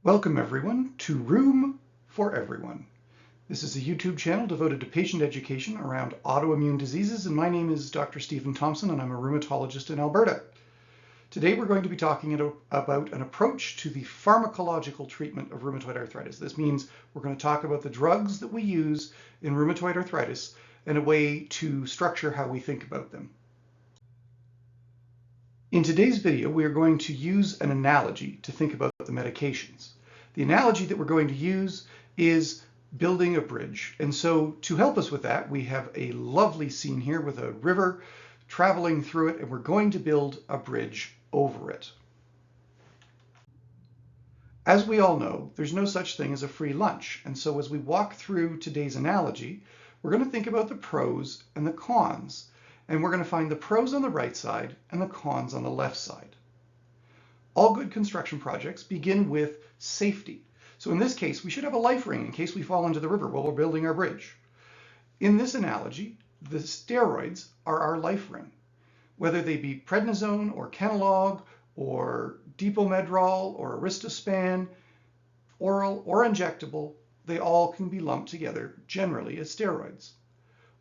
Welcome everyone to Room for Everyone. This is a YouTube channel devoted to patient education around autoimmune diseases, and my name is Dr. Stephen Thompson and I'm a rheumatologist in Alberta. Today we're going to be talking about an approach to the pharmacological treatment of rheumatoid arthritis. This means we're going to talk about the drugs that we use in rheumatoid arthritis and a way to structure how we think about them. In today's video, we are going to use an analogy to think about the medications. The analogy that we're going to use is building a bridge. And so to help us with that, we have a lovely scene here with a river traveling through it, and we're going to build a bridge over it. As we all know, there's no such thing as a free lunch. And so as we walk through today's analogy, we're going to think about the pros and the cons. And we're going to find the pros on the right side and the cons on the left side. All good construction projects begin with safety. So in this case, we should have a life ring in case we fall into the river while we're building our bridge. In this analogy, the steroids are our life ring. Whether they be prednisone or Kenalog or Depomedrol or Aristospan, oral or injectable, they all can be lumped together generally as steroids.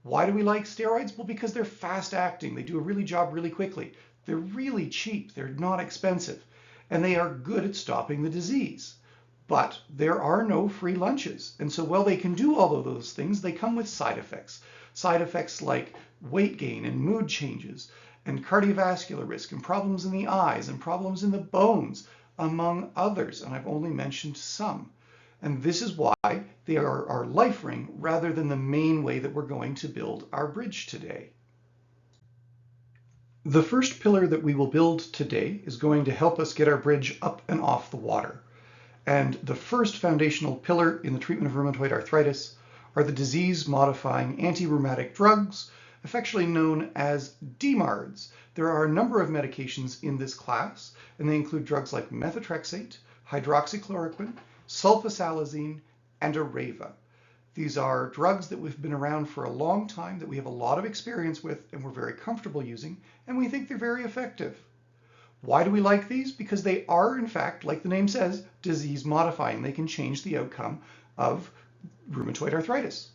Why do we like steroids? Well, because they're fast acting. They do a job really quickly. They're really cheap. They're not expensive. And they are good at stopping the disease. But there are no free lunches. And so while they can do all of those things, they come with side effects. Side effects like weight gain and mood changes and cardiovascular risk and problems in the eyes and problems in the bones, among others. And I've only mentioned some. And this is why they are our life ring rather than the main way that we're going to build our bridge today. The first pillar that we will build today is going to help us get our bridge up and off the water. And the first foundational pillar in the treatment of rheumatoid arthritis are the disease-modifying anti-rheumatic drugs, affectionately known as DMARDs. There are a number of medications in this class, and they include drugs like methotrexate, hydroxychloroquine, sulfasalazine, and Areva. These are drugs that we've been around for a long time, that we have a lot of experience with, and we're very comfortable using, and we think they're very effective. Why do we like these? Because they are, in fact, like the name says, disease modifying. They can change the outcome of rheumatoid arthritis.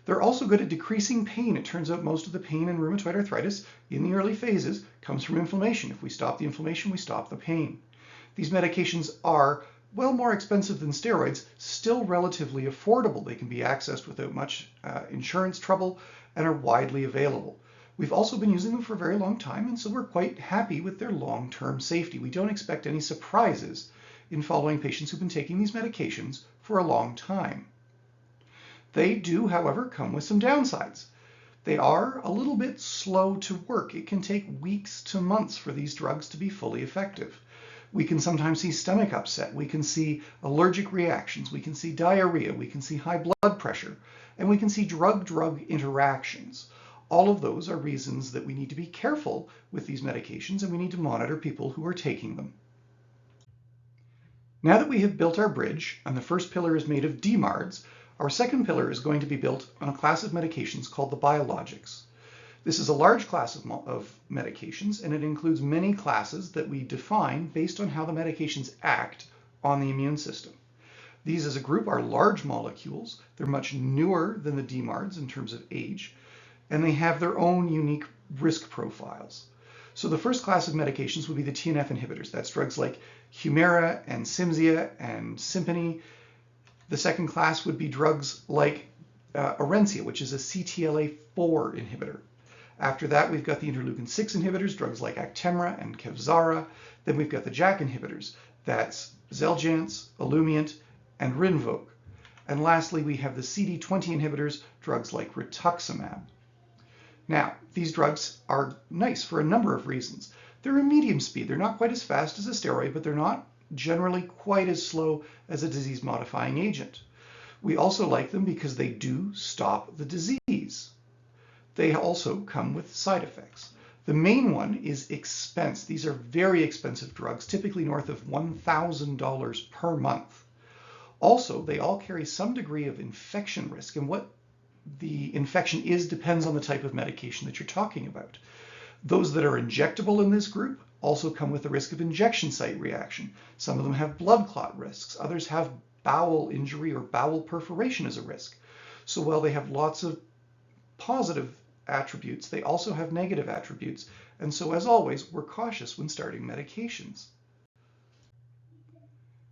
They're also good at decreasing pain. It turns out most of the pain in rheumatoid arthritis in the early phases comes from inflammation. If we stop the inflammation, we stop the pain. These medications are more expensive than steroids, still relatively affordable. They can be accessed without much insurance trouble and are widely available. We've also been using them for a very long time, and so we're quite happy with their long-term safety. We don't expect any surprises in following patients who've been taking these medications for a long time. They do, however, come with some downsides. They are a little bit slow to work. It can take weeks to months for these drugs to be fully effective. We can sometimes see stomach upset, we can see allergic reactions, we can see diarrhea, we can see high blood pressure, and we can see drug-drug interactions. All of those are reasons that we need to be careful with these medications, and we need to monitor people who are taking them. Now that we have built our bridge, and the first pillar is made of DMARDs, our second pillar is going to be built on a class of medications called the biologics. This is a large class of medications, and it includes many classes that we define based on how the medications act on the immune system. These as a group are large molecules. They're much newer than the DMARDs in terms of age, and they have their own unique risk profiles. So the first class of medications would be the TNF inhibitors. That's drugs like Humira and Cimzia and Simponi. The second class would be drugs like Orencia, which is a CTLA-4 inhibitor. After that, we've got the interleukin-6 inhibitors, drugs like Actemra and Kevzara. Then we've got the JAK inhibitors. That's Xeljanz, Olumiant, and Rinvoq. And lastly, we have the CD20 inhibitors, drugs like rituximab. Now, these drugs are nice for a number of reasons. They're a medium speed. They're not quite as fast as a steroid, but they're not generally quite as slow as a disease-modifying agent. We also like them because they do stop the disease. They also come with side effects. The main one is expense. These are very expensive drugs, typically north of $1,000 per month. Also, they all carry some degree of infection risk, and what the infection is depends on the type of medication that you're talking about. Those that are injectable in this group also come with the risk of injection site reaction. Some of them have blood clot risks. Others have bowel injury or bowel perforation as a risk. So while they have lots of positive attributes, they also have negative attributes. And so as always, we're cautious when starting medications.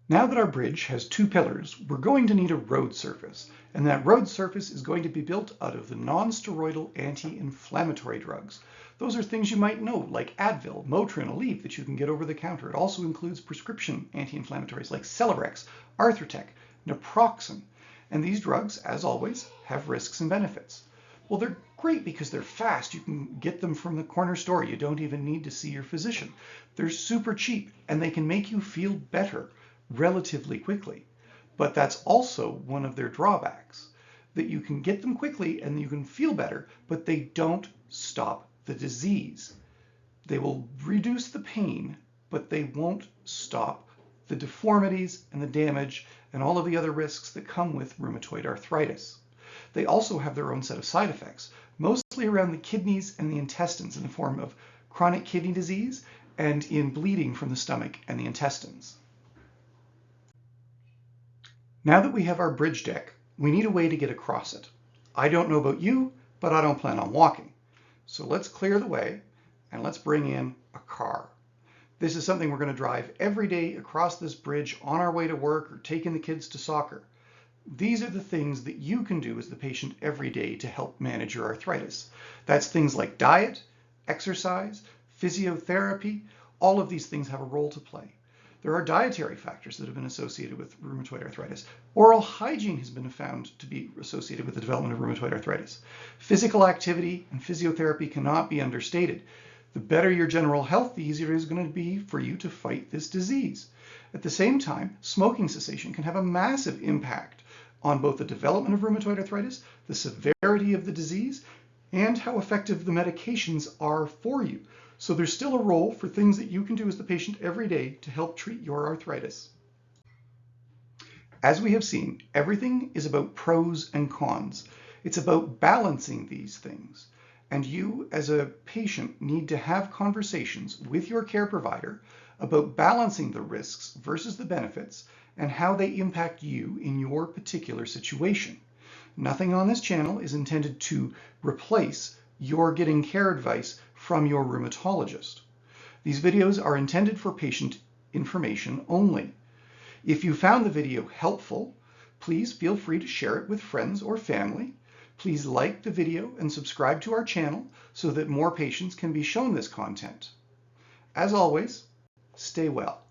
Now that our bridge has two pillars, we're going to need a road surface. And that road surface is going to be built out of the non-steroidal anti-inflammatory drugs. Those are things you might know, like Advil, Motrin, Aleve, that you can get over the counter. It also includes prescription anti-inflammatories like Celebrex, Arthritis, naproxen. And these drugs, as always, have risks and benefits. Well, they're great because they're fast. You can get them from the corner store. You don't even need to see your physician. They're super cheap, and they can make you feel better relatively quickly. But that's also one of their drawbacks, that you can get them quickly and you can feel better, but they don't stop the disease. They will reduce the pain, but they won't stop the deformities and the damage and all of the other risks that come with rheumatoid arthritis. They also have their own set of side effects, mostly around the kidneys and the intestines in the form of chronic kidney disease and in bleeding from the stomach and the intestines. Now that we have our bridge deck, we need a way to get across it. I don't know about you, but I don't plan on walking. So let's clear the way and let's bring in a car. This is something we're going to drive every day across this bridge on our way to work or taking the kids to soccer. These are the things that you can do as the patient every day to help manage your arthritis. That's things like diet, exercise, physiotherapy. All of these things have a role to play. There are dietary factors that have been associated with rheumatoid arthritis. Oral hygiene has been found to be associated with the development of rheumatoid arthritis. Physical activity and physiotherapy cannot be understated. The better your general health, the easier it is going to be for you to fight this disease. At the same time, smoking cessation can have a massive impact on both the development of rheumatoid arthritis, the severity of the disease, and how effective the medications are for you. So there's still a role for things that you can do as the patient every day to help treat your arthritis. As we have seen, everything is about pros and cons. It's about balancing these things. And you, as a patient, need to have conversations with your care provider about balancing the risks versus the benefits and how they impact you in your particular situation. Nothing on this channel is intended to replace your getting care advice from your rheumatologist. These videos are intended for patient information only. If you found the video helpful, please feel free to share it with friends or family. Please like the video and subscribe to our channel so that more patients can be shown this content. As always, stay well.